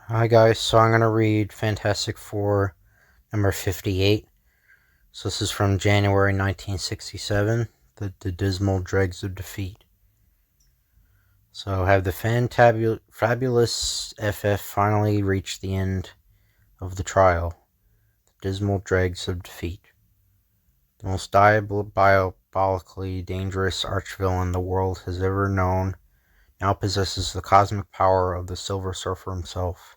Hi guys, so I'm going to read Fantastic Four number 58. So this is from January 1967, the Dismal Dregs of Defeat. So have the fabulous FF finally reached the end of the trial, the Dismal Dregs of Defeat. The most diabolically dangerous archvillain the world has ever known now possesses the cosmic power of the Silver Surfer himself.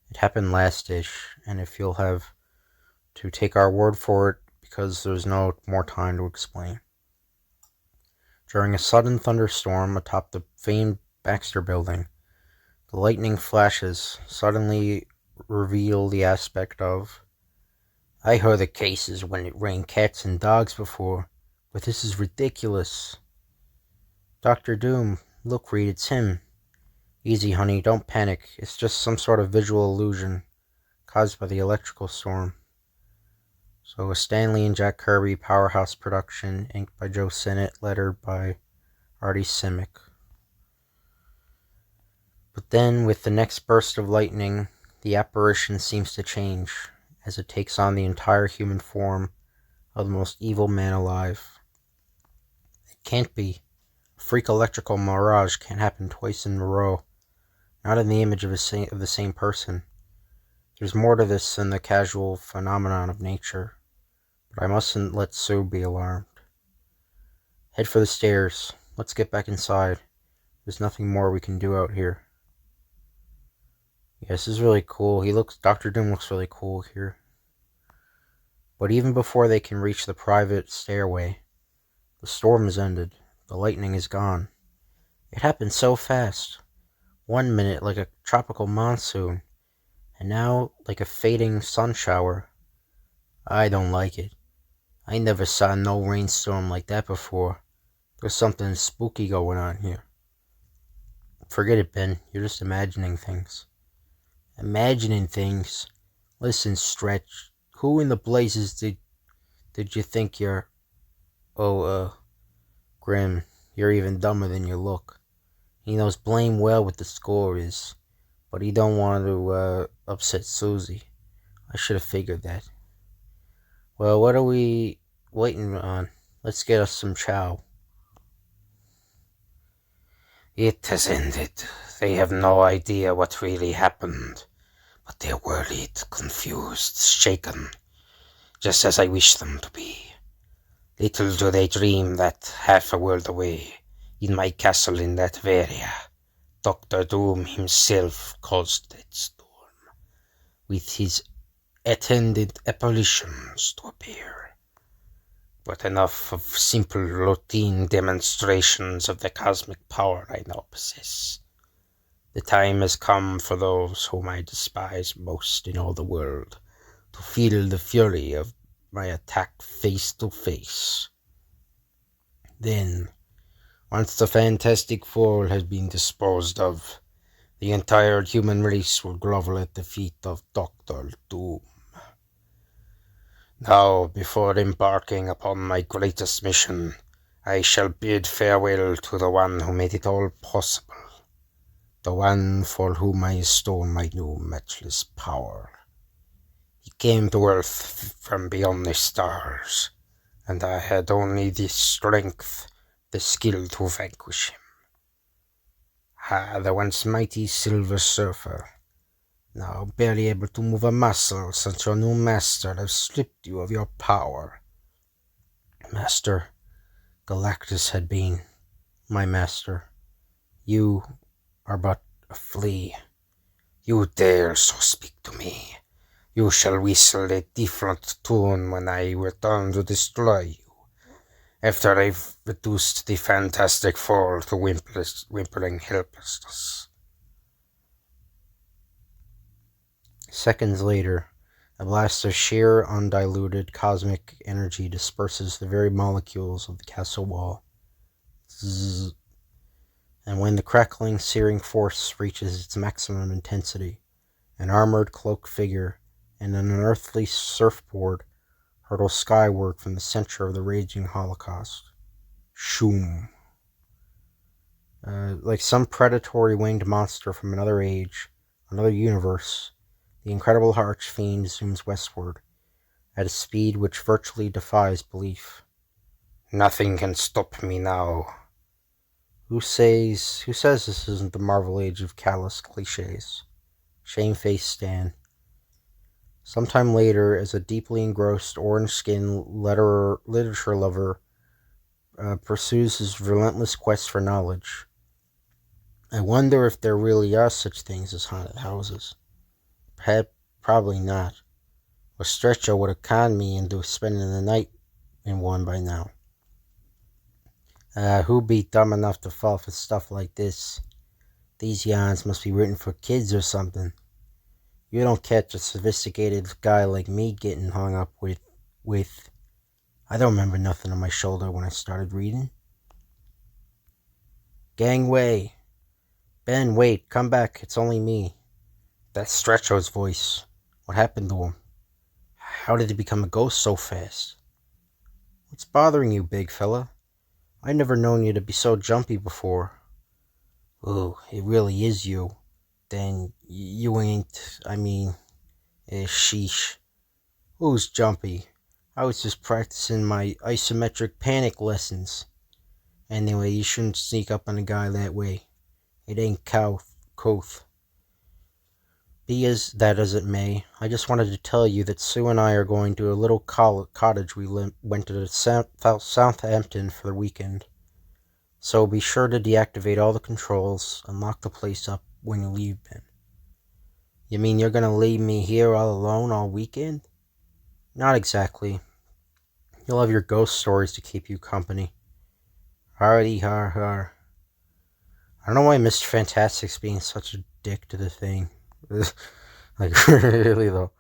It happened last-ish, and if you'll have to take our word for it, because there's no more time to explain. During a sudden thunderstorm atop the famed Baxter Building, the lightning flashes suddenly reveal the aspect of, "I heard the cases when it rained cats and dogs before, but this is ridiculous." "Dr. Doom, look, Reed, it's him." "Easy, honey, don't panic. It's just some sort of visual illusion caused by the electrical storm." So a Stanley and Jack Kirby powerhouse production, inked by Joe Sinnott, lettered by Artie Simek. But then, with the next burst of lightning, the apparition seems to change, as it takes on the entire human form of the most evil man alive. It can't be. A freak electrical mirage can't happen twice in a row, not in the image of the same person. There's more to this than the casual phenomenon of nature. But I mustn't let Sue be alarmed. "Head for the stairs. Let's get back inside. There's nothing more we can do out here." Yeah, this is really cool. Dr. Doom looks really cool here. But even before they can reach the private stairway, the storm has ended. The lightning is gone. It happened so fast. 1 minute like a tropical monsoon, and now like a fading sun shower. I don't like it. I never saw no rainstorm like that before. There's something spooky going on here. Forget it, Ben. You're just imagining things. Imagining things? Listen, Stretch. Who in the blazes did you think you're... Oh, Grim, you're even dumber than you look. He knows blame well what the score is, but he don't want to, upset Susie. I should have figured that. Well, what are we waiting on? Let's get us some chow. It has ended. They have no idea what really happened, but they're worried, confused, shaken, just as I wish them to be. Little do they dream that half a world away, in my castle in Latveria, Dr. Doom himself caused that storm, with his attendant apparitions to appear. But enough of simple routine demonstrations of the cosmic power I now possess. The time has come for those whom I despise most in all the world to feel the fury of my attack face to face. Then, once the Fantastic Four has been disposed of, the entire human race will grovel at the feet of Dr. Doom. Now, before embarking upon my greatest mission, I shall bid farewell to the one who made it all possible, the one for whom I stole my new matchless power. He came to Earth from beyond the stars, and I had only the strength, the skill to vanquish him. The once mighty Silver Surfer, now barely able to move a muscle since your new master has stripped you of your power. Master, Galactus had been my master. You are but a flea. You dare so speak to me. You shall whistle a different tune when I return to destroy you, after I've reduced the Fantastic Four to whimpering helplessness. Seconds later, a blast of sheer, undiluted cosmic energy disperses the very molecules of the castle wall. Zzz. And when the crackling, searing force reaches its maximum intensity, an armored, cloaked figure and an unearthly surfboard hurtle skyward from the center of the raging holocaust. Shoom. Like some predatory winged monster from another age, another universe. The incredible Archfiend zooms westward, at a speed which virtually defies belief. Nothing can stop me now. Who says this isn't the Marvel age of callous cliches? Shamefaced Stan. Sometime later, as a deeply engrossed orange-skinned literature lover pursues his relentless quest for knowledge, I wonder if there really are such things as haunted houses. Probably not. Or Stretcho would have conned me into spending the night in one by now. Who'd be dumb enough to fall for stuff like this? These yarns must be written for kids or something. You don't catch a sophisticated guy like me getting hung up with... I don't remember nothing on my shoulder when I started reading. Gangway! Ben, wait, come back, it's only me. That's Stretcho's voice. What happened to him? How did he become a ghost so fast? What's bothering you, big fella? I never known you to be so jumpy before. Ooh, it really is you. Then you ain't, sheesh. Who's jumpy? I was just practicing my isometric panic lessons. Anyway, you shouldn't sneak up on a guy that way. It ain't couth. Be as that as it may, I just wanted to tell you that Sue and I are going to a little cottage we went to Southampton for the weekend. So be sure to deactivate all the controls and lock the place up when you leave, Ben. You mean you're gonna leave me here all alone all weekend? Not exactly. You'll have your ghost stories to keep you company. Hardy har. I don't know why Mr. Fantastic's being such a dick to the thing. Like, really though.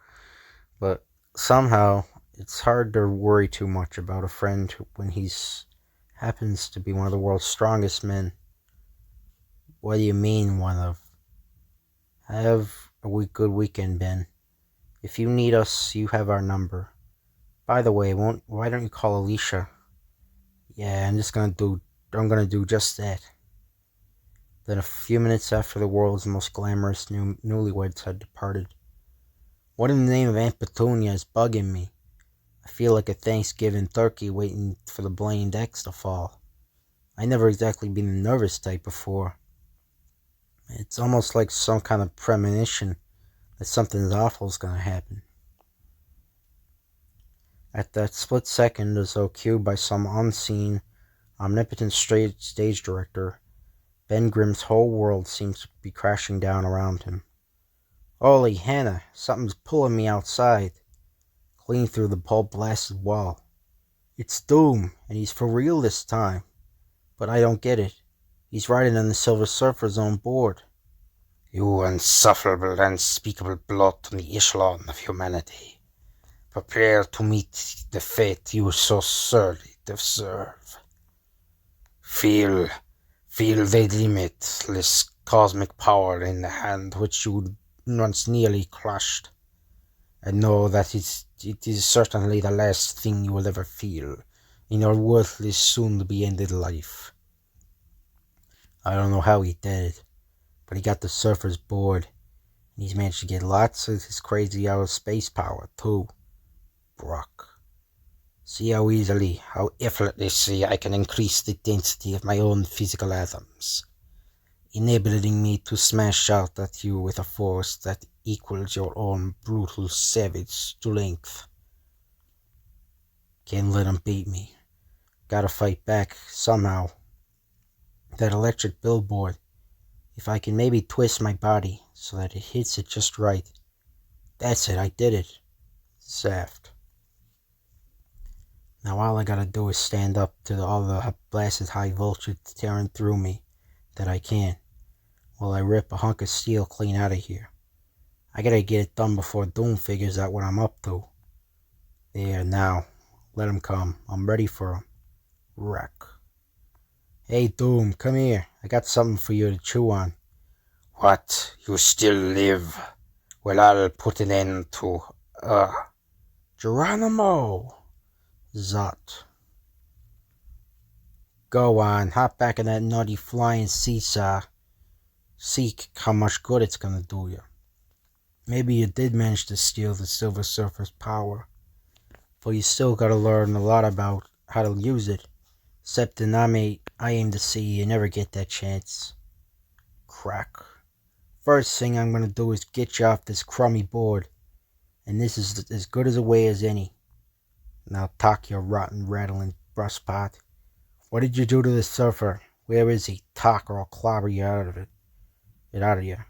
But somehow, it's hard to worry too much about a friend when he's happens to be one of the world's strongest men. What do you mean, one of? Have a good weekend, Ben. If you need us, you have our number. By the way, why don't you call Alicia? Yeah, I'm gonna do just that. Then a few minutes after the world's most glamorous newlyweds had departed. What in the name of Aunt Petunia is bugging me? I feel like a Thanksgiving turkey waiting for the blamed eggs to fall. I never exactly been the nervous type before. It's almost like some kind of premonition that something awful's gonna happen. At that split second, as though cued by some unseen, omnipotent stage director, Ben Grimm's whole world seems to be crashing down around him. Holy Hannah, something's pulling me outside, clean through the pulp-blasted wall. It's Doom, and he's for real this time. But I don't get it. He's riding on the Silver Surfer's own board. You insufferable, unspeakable blot on the echelon of humanity. Prepare to meet the fate you so sorely deserve. Feel the limitless cosmic power in the hand which you once nearly crushed, and know that it is certainly the last thing you will ever feel in your worthless, soon-to-be-ended life. I don't know how he did it, but he got the Surfer's board, and he's managed to get lots of his crazy outer space power, too. Brock. See how easily, how effortlessly I can increase the density of my own physical atoms, enabling me to smash out at you with a force that equals your own brutal, savage strength. Can't let him beat me. Gotta fight back, somehow. That electric billboard, if I can maybe twist my body so that it hits it just right. That's it, I did it. Zaft. Now all I gotta do is stand up to all the blasted high voltage tearing through me that I can, while I rip a hunk of steel clean out of here. I gotta get it done before Doom figures out what I'm up to. There, now. Let him come. I'm ready for him. Wreck. Hey, Doom, come here. I got something for you to chew on. What? You still live? Well, I'll put an end to, Geronimo! Zot. Go on, hop back in that naughty flying seesaw. See how much good it's gonna do you. Maybe you did manage to steal the Silver Surfer's power, but you still gotta learn a lot about how to use it. Except I aim to see you never get that chance. Crack. First thing I'm gonna do is get you off this crummy board, and this is as good as a way as any. Now talk, your rotten, rattling brushpot. What did you do to the surfer? Where is he? Talk, or I'll clobber you out of it. Get out of here.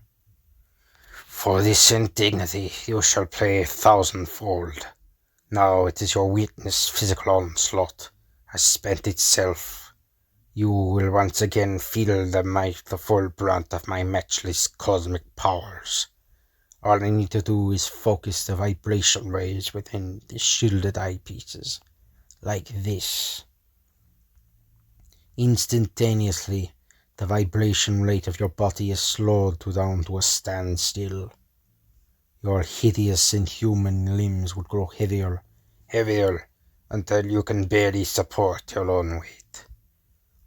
For this indignity you shall pay 1,000-fold. Now it is your witness physical onslaught has spent itself. You will once again feel the full brunt of my matchless cosmic powers. All I need to do is focus the vibration rays within the shielded eyepieces, like this. Instantaneously, the vibration rate of your body is slowed down to a standstill. Your hideous inhuman limbs would grow heavier, until you can barely support your own weight.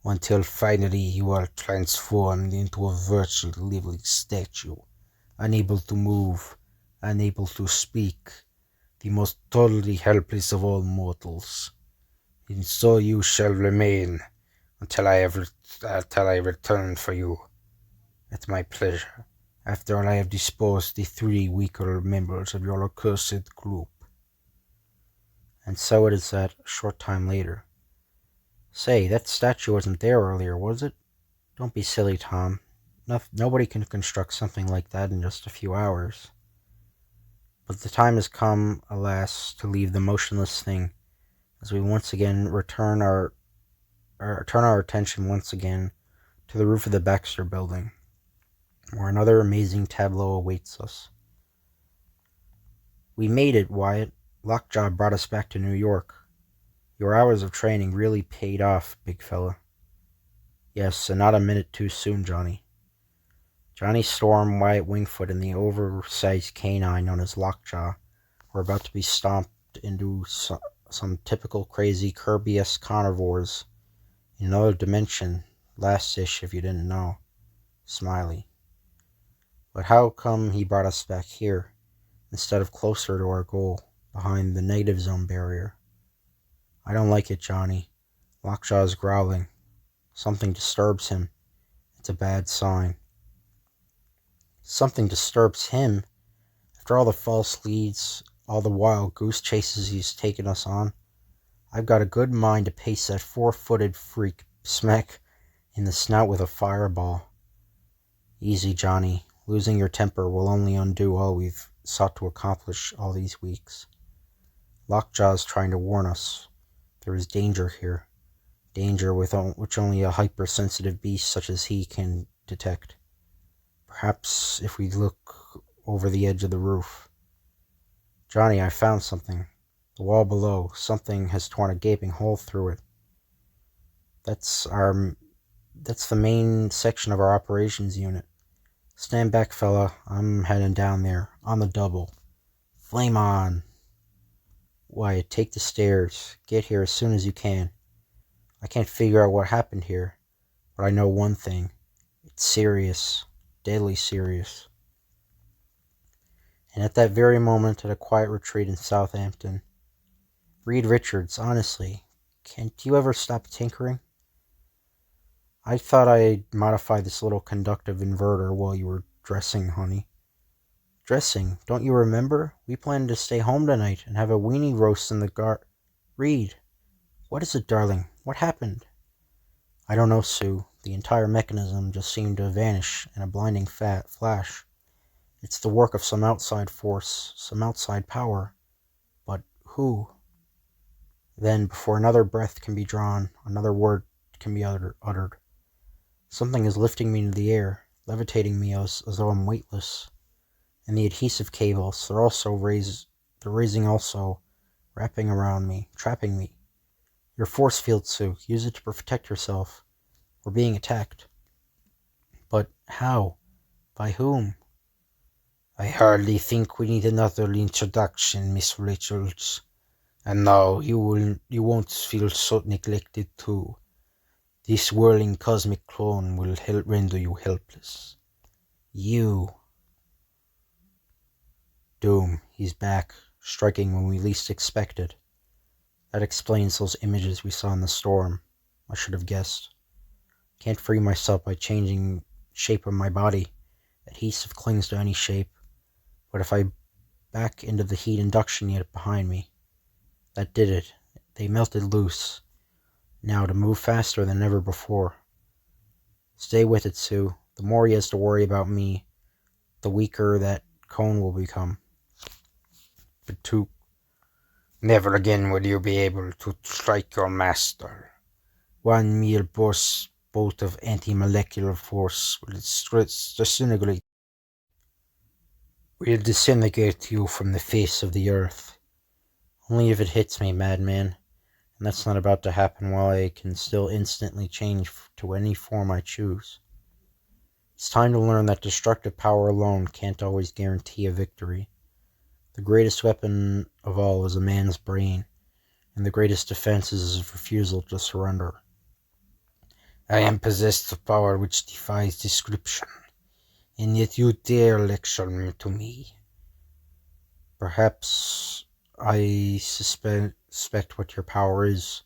Until finally you are transformed into a virtual living statue, unable to move, unable to speak, the most totally helpless of all mortals. And so you shall remain until I return for you, at my pleasure, after I have disposed the 3 weaker members of your accursed group. And so it is that a short time later. Say, that statue wasn't there earlier, was it? Don't be silly, Tom. Nobody can construct something like that in just a few hours. But the time has come, alas, to leave the motionless thing, as we once again turn our attention once again to the roof of the Baxter Building, where another amazing tableau awaits us. We made it, Wyatt. Lockjaw brought us back to New York. Your hours of training really paid off, big fella. Yes, and not a minute too soon, Johnny. Johnny Storm, Wyatt Wingfoot, and the oversized canine known as Lockjaw were about to be stomped into some typical crazy Kirby-esque carnivores in another dimension. Last-ish, if you didn't know. Smiley. But how come he brought us back here, instead of closer to our goal, behind the negative zone barrier? I don't like it, Johnny. Lockjaw is growling. Something disturbs him. It's a bad sign. Something disturbs him? After all the false leads, all the wild goose chases he's taken us on, I've got a good mind to pace that 4-footed freak smack in the snout with a fireball. Easy, Johnny. Losing your temper will only undo all we've sought to accomplish all these weeks. Lockjaw's trying to warn us. There is danger here. Danger which only a hypersensitive beast such as he can detect. Perhaps if we look over the edge of the roof. Johnny, I found something. The wall below. Something has torn a gaping hole through it. That's the main section of our operations unit. Stand back, fella. I'm heading down there. On the double. Flame on. Wyatt, take the stairs. Get here as soon as you can. I can't figure out what happened here, but I know one thing. It's serious. Deadly serious. And at that very moment, at a quiet retreat in Southampton, Reed Richards, honestly, can't you ever stop tinkering? I thought I'd modify this little conductive inverter while you were dressing, honey. Dressing? Don't you remember? We planned to stay home tonight and have a weenie roast in the Reed, what is it, darling? What happened? I don't know, Sue. The entire mechanism just seemed to vanish in a blinding flash. It's the work of some outside force, some outside power. But who? Then, before another breath can be drawn, another word can be uttered. Something is lifting me into the air, levitating me as though I'm weightless. And the adhesive cables, they're raising also, wrapping around me, trapping me. Your force field, Sue. Use it to protect yourself. We're being attacked. But how? By whom? I hardly think we need another introduction, Miss Richards. And now you won't feel so neglected too. This whirling cosmic clone will render you helpless. You. Doom. He's back, striking when we least expected. That explains those images we saw in the storm. I should have guessed. Can't free myself by changing shape of my body. Adhesive clings to any shape. But if I back into the heat induction unit behind me, that did it. They melted loose. Now to move faster than ever before. Stay with it, Sue. The more he has to worry about me, the weaker that cone will become. But never again will you be able to strike your master. 1 mere bolt of anti-molecular force will disintegrate. We'll disintegrate you from the face of the earth. Only if it hits me, madman. And that's not about to happen while I can still instantly change to any form I choose. It's time to learn that destructive power alone can't always guarantee a victory. The greatest weapon of all is a man's brain, and the greatest defense is his refusal to surrender. I am possessed of power which defies description, and yet you dare lecture to me. Perhaps I suspect what your power is,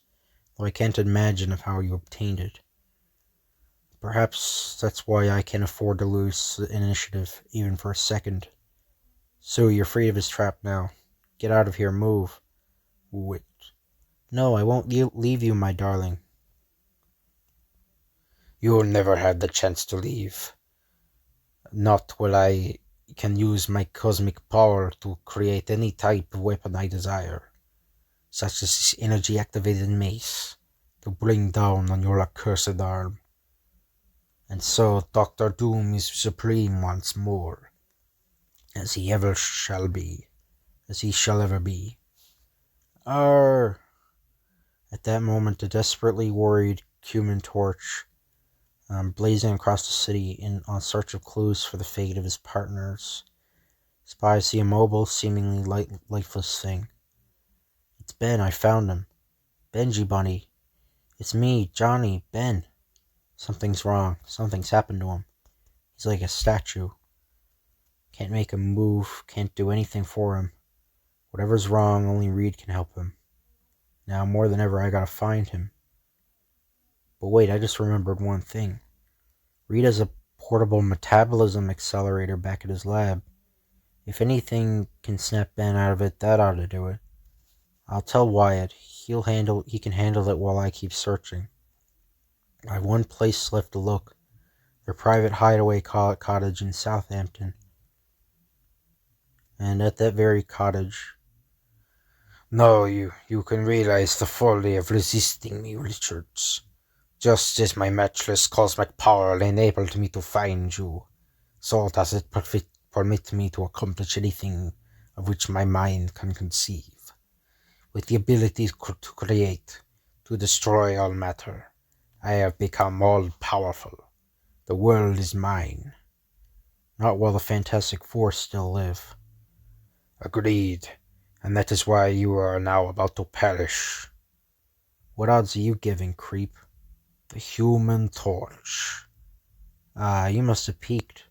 though I can't imagine of how you obtained it. Perhaps that's why I can't afford to lose the initiative, even for a second. Sue, you're free of his trap now. Get out of here, move. Wait. No, I won't leave you, my darling. You'll never have the chance to leave. Not while I can use my cosmic power to create any type of weapon I desire, such as this energy-activated mace, to bring down on your accursed arm. And so Dr. Doom is supreme once more, as he shall ever be. Arr! At that moment, a desperately worried Human Torch, blazing across the city in search of clues for the fate of his partners, spies the immobile, seemingly lifeless thing. It's Ben, I found him. Benji Bunny. It's me, Johnny, Ben. Something's wrong. Something's happened to him. He's like a statue. Can't make him move, can't do anything for him. Whatever's wrong, only Reed can help him. Now, more than ever, I gotta find him. But wait, I just remembered one thing. Reed has a portable metabolism accelerator back at his lab. If anything can snap Ben out of it, that ought to do it. I'll tell Wyatt. He can handle it while I keep searching. I have one place left to look. Their private hideaway cottage in Southampton. And at that very cottage... No, you can realize the folly of resisting me, Richards. Just as my matchless cosmic power enabled me to find you, so does it permit me to accomplish anything of which my mind can conceive. With the ability to create, to destroy all matter, I have become all-powerful. The world is mine. Not while the Fantastic Four still live. Agreed, and that is why you are now about to perish. What odds are you giving, creep? The Human Torch. Ah, you must have peeked.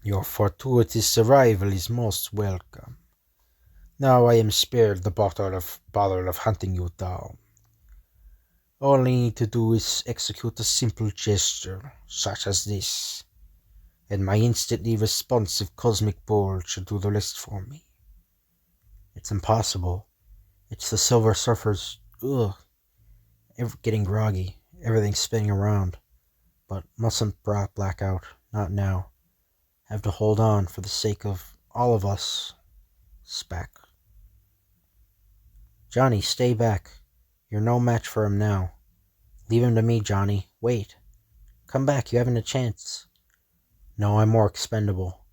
Your fortuitous survival is most welcome. Now I am spared the bother of hunting you down. All I need to do is execute a simple gesture, such as this, and my instantly responsive cosmic ball should do the rest for me. It's impossible. It's the Silver Surfer's... getting groggy. Everything's spinning around. But mustn't black out. Not now. Have to hold on for the sake of all of us. Spack. Johnny, stay back. You're no match for him now. Leave him to me, Johnny. Wait. Come back, you haven't a chance. No, I'm more expendable.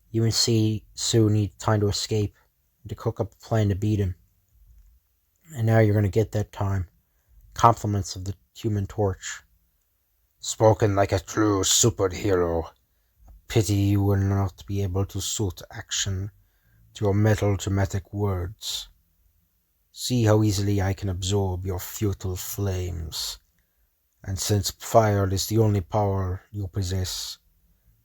You and Sue need time to escape and to cook up a plan to beat him. And now you're going to get that time. Compliments of the Human Torch. Spoken like a true superhero. Pity you will not be able to suit action to your melodramatic words. See how easily I can absorb your futile flames. And since fire is the only power you possess,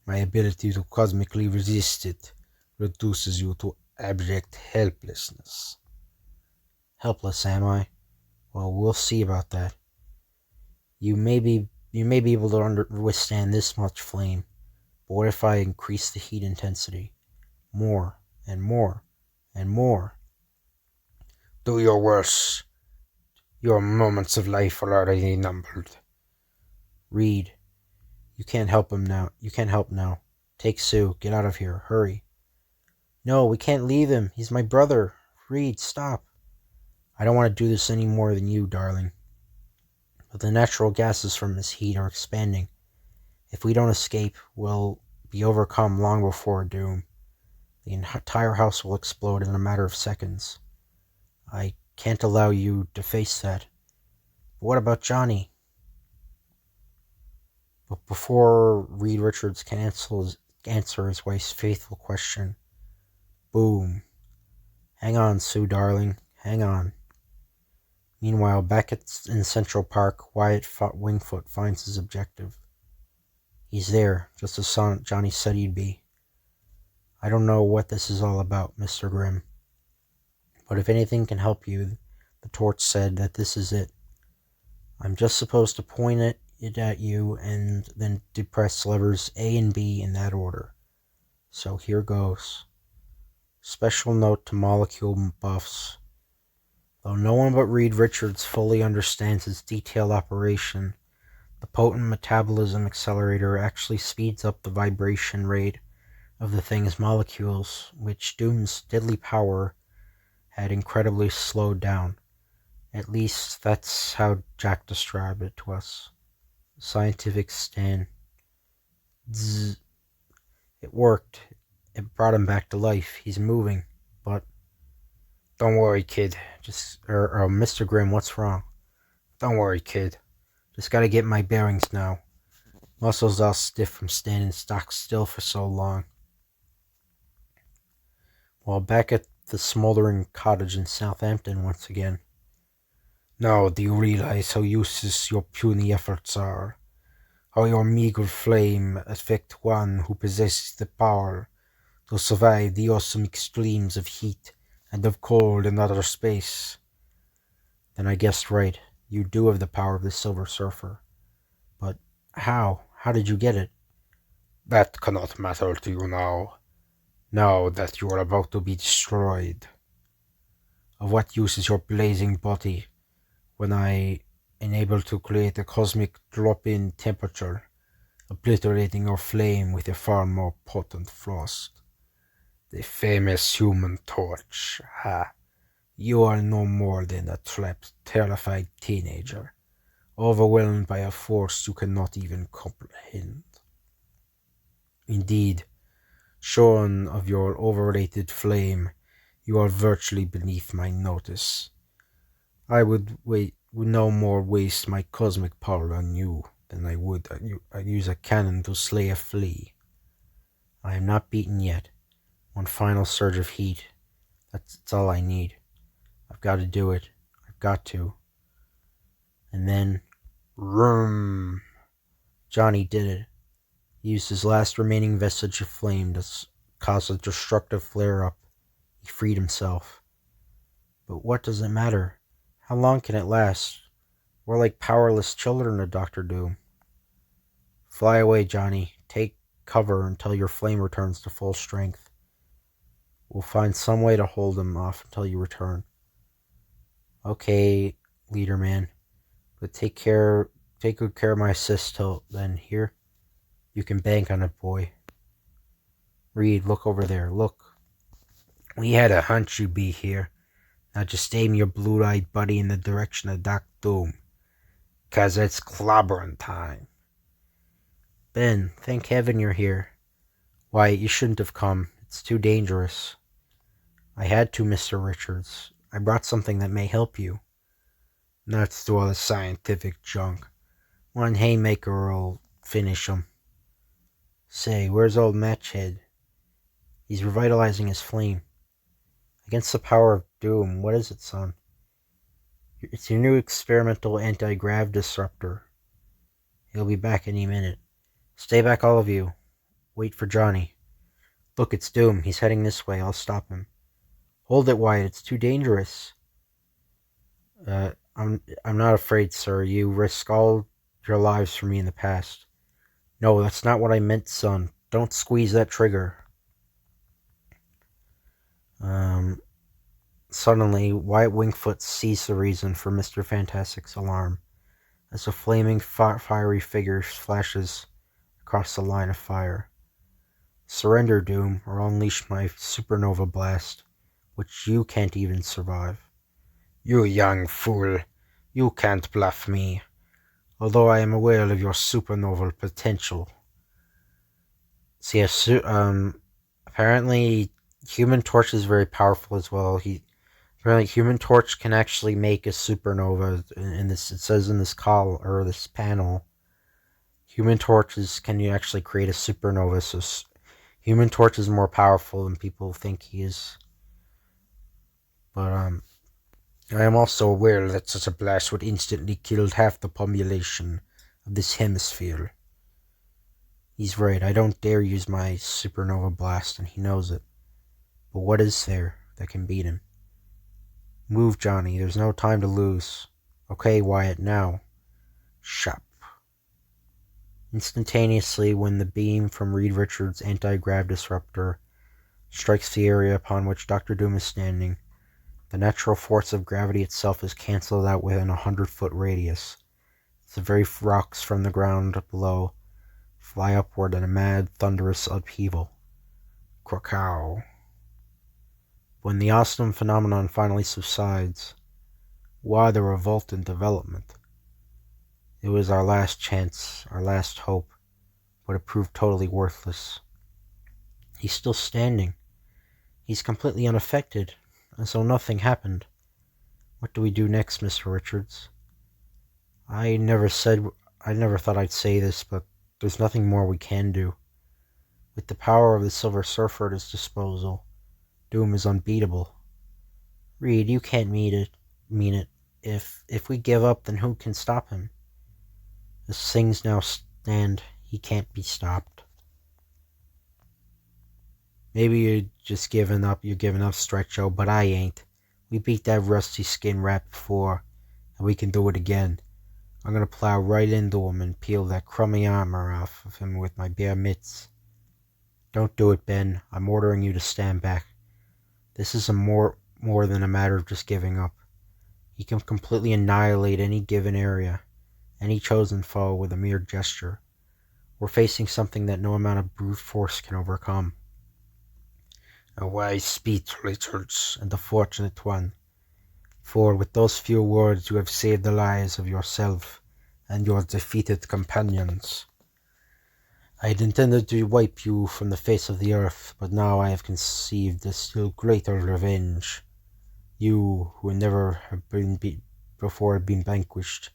my ability to cosmically resist it reduces you to abject helplessness. Helpless, am I? Well, we'll see about that. You may be able to withstand this much flame, but what if I increase the heat intensity? More, and more, and more. Do your worst. Your moments of life are already numbered. Reed, you can't help him now. You can't help now. Take Sue. Get out of here. Hurry. No, we can't leave him. He's my brother. Reed, stop. I don't want to do this any more than you, darling. But the natural gases from this heat are expanding. If we don't escape, we'll be overcome long before doom. The entire house will explode in a matter of seconds. I can't allow you to face that. But what about Johnny? But before Reed Richards can answer his wife's faithful question, boom. Hang on, Sue, darling. Hang on. Meanwhile, back in Central Park, Wyatt Wingfoot finds his objective. He's there, just as Johnny said he'd be. I don't know what this is all about, Mr. Grimm. But if anything can help you, the torch said that this is it. I'm just supposed to point it at you and then depress levers A and B in that order. So here goes. Special note to molecule buffs. Though no one but Reed Richards fully understands its detailed operation, the potent metabolism accelerator actually speeds up the vibration rate of the thing's molecules, which Doom's deadly power had incredibly slowed down. At least that's how Jack described it to us. Scientific Stan. Zzz. It worked. It brought him back to life. He's moving, but... Don't worry, kid. Mr. Grimm, what's wrong? Don't worry, kid. Just gotta get my bearings now. Muscles all stiff from standing stock still for so long. While back at the smoldering cottage in Southampton once again. Now do you realize how useless your puny efforts are? How your meager flame affects one who possesses the power to survive the awesome extremes of heat and of cold in outer space? Then I guessed right. You do have the power of the Silver Surfer. But how? How did you get it? That cannot matter to you now. Now that you are about to be destroyed. Of what use is your blazing body when I am able to create a cosmic drop-in temperature, obliterating your flame with a far more potent frost? The famous Human Torch. Ha! You are no more than a trapped, terrified teenager, overwhelmed by a force you cannot even comprehend. Indeed, shorn of your overrated flame, you are virtually beneath my notice. I would no more waste my cosmic power on you than I would use a cannon to slay a flea. I am not beaten yet. One final surge of heat. That's all I need. I've got to do it. I've got to. And then, vroom. Johnny did it. He used his last remaining vestige of flame to cause a destructive flare-up. He freed himself. But what does it matter? How long can it last? We're like powerless children to Dr. Doom. Fly away, Johnny. Take cover until your flame returns to full strength. We'll find some way to hold him off until you return. Okay, leader man. But take good care of my sis till then. Here? You can bank on it, boy. Reed, look over there. Look. We had a hunch you'd be here. Now just aim your blue-eyed buddy in the direction of Doc Doom. 'Cause it's clobbering time. Ben, thank heaven you're here. Wyatt, you shouldn't have come. It's too dangerous. I had to, Mr. Richards. I brought something that may help you. Nuts to all the scientific junk. One haymaker'll finish 'em. Say, where's old Matchhead? He's revitalizing his flame. Against the power of Doom. What is it, son? It's your new experimental anti-grav disruptor. He'll be back any minute. Stay back, all of you. Wait for Johnny. Look, it's Doom. He's heading this way. I'll stop him. Hold it, Wyatt. It's too dangerous. I'm not afraid, sir. You risked all your lives for me in the past. No, that's not what I meant, son. Don't squeeze that trigger. Suddenly, Wyatt Wingfoot sees the reason for Mr. Fantastic's alarm, as a flaming, fiery figure flashes across the line of fire. Surrender, Doom, or I'll unleash my supernova blast, which you can't even survive. You young fool, you can't bluff me, although I am aware of your supernova potential. So yes, apparently Human Torch is very powerful as well. Apparently Human Torch can actually make a supernova. In this, it says in this this panel, Human Torch can you actually create a supernova. So Human Torch is more powerful than people think he is. But I am also aware that such a blast would instantly kill half the population of this hemisphere. He's right. I don't dare use my supernova blast, and he knows it. But what is there that can beat him? Move, Johnny. There's no time to lose. Okay, Wyatt, now. Shop. Instantaneously, when the beam from Reed Richards' anti-grav disruptor strikes the area upon which Dr. Doom is standing, the natural force of gravity itself is cancelled out within a 100-foot radius. The very rocks from the ground below fly upward in a mad, thunderous upheaval. Krakow. When the awesome phenomenon finally subsides, why the revolt and development? It was our last chance, our last hope, but it proved totally worthless. He's still standing. He's completely unaffected, as though nothing happened. What do we do next, Mr. Richards? I never thought I'd say this, but there's nothing more we can do. With the power of the Silver Surfer at his disposal, Doom is unbeatable. Reed, you can't mean it. If we give up, then who can stop him? As things now stand, he can't be stopped. Maybe you're giving up, Stretcho, but I ain't. We beat that rusty skin rat before, and we can do it again. I'm gonna plow right into him and peel that crummy armor off of him with my bare mitts. Don't do it, Ben. I'm ordering you to stand back. This is more than a matter of just giving up. He can completely annihilate any given area, any chosen foe with a mere gesture. We're facing something that no amount of brute force can overcome. A wise speech, Richards, and a fortunate one. For with those few words you have saved the lives of yourself and your defeated companions. I had intended to wipe you from the face of the earth, but now I have conceived a still greater revenge. You, who never have before been vanquished,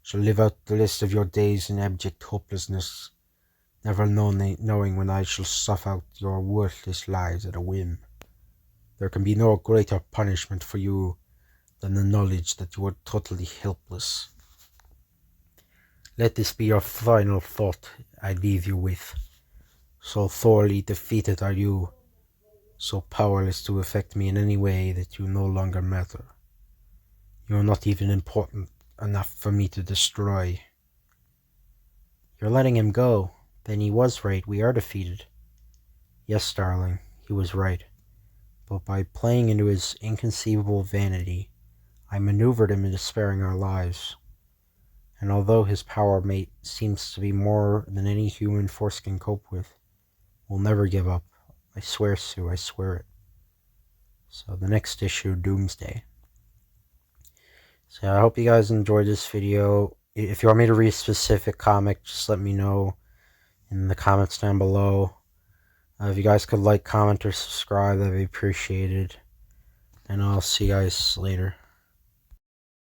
shall live out the rest of your days in abject hopelessness, never knowing when I shall stuff out your worthless lives at a whim. There can be no greater punishment for you than the knowledge that you are totally helpless. Let this be your final thought I leave you with. So thoroughly defeated are you, so powerless to affect me in any way that you no longer matter. You are not even important enough for me to destroy. You're letting him go. Then he was right. We are defeated. Yes, darling, he was right. But by playing into his inconceivable vanity, I maneuvered him into sparing our lives. And although his power seems to be more than any human force can cope with, we'll never give up. I swear, Sue, I swear it. So the next issue, Doomsday. So I hope you guys enjoyed this video. If you want me to read a specific comic, just let me know in the comments down below. If you guys could like, comment, or subscribe, that'd be appreciated. And I'll see you guys later.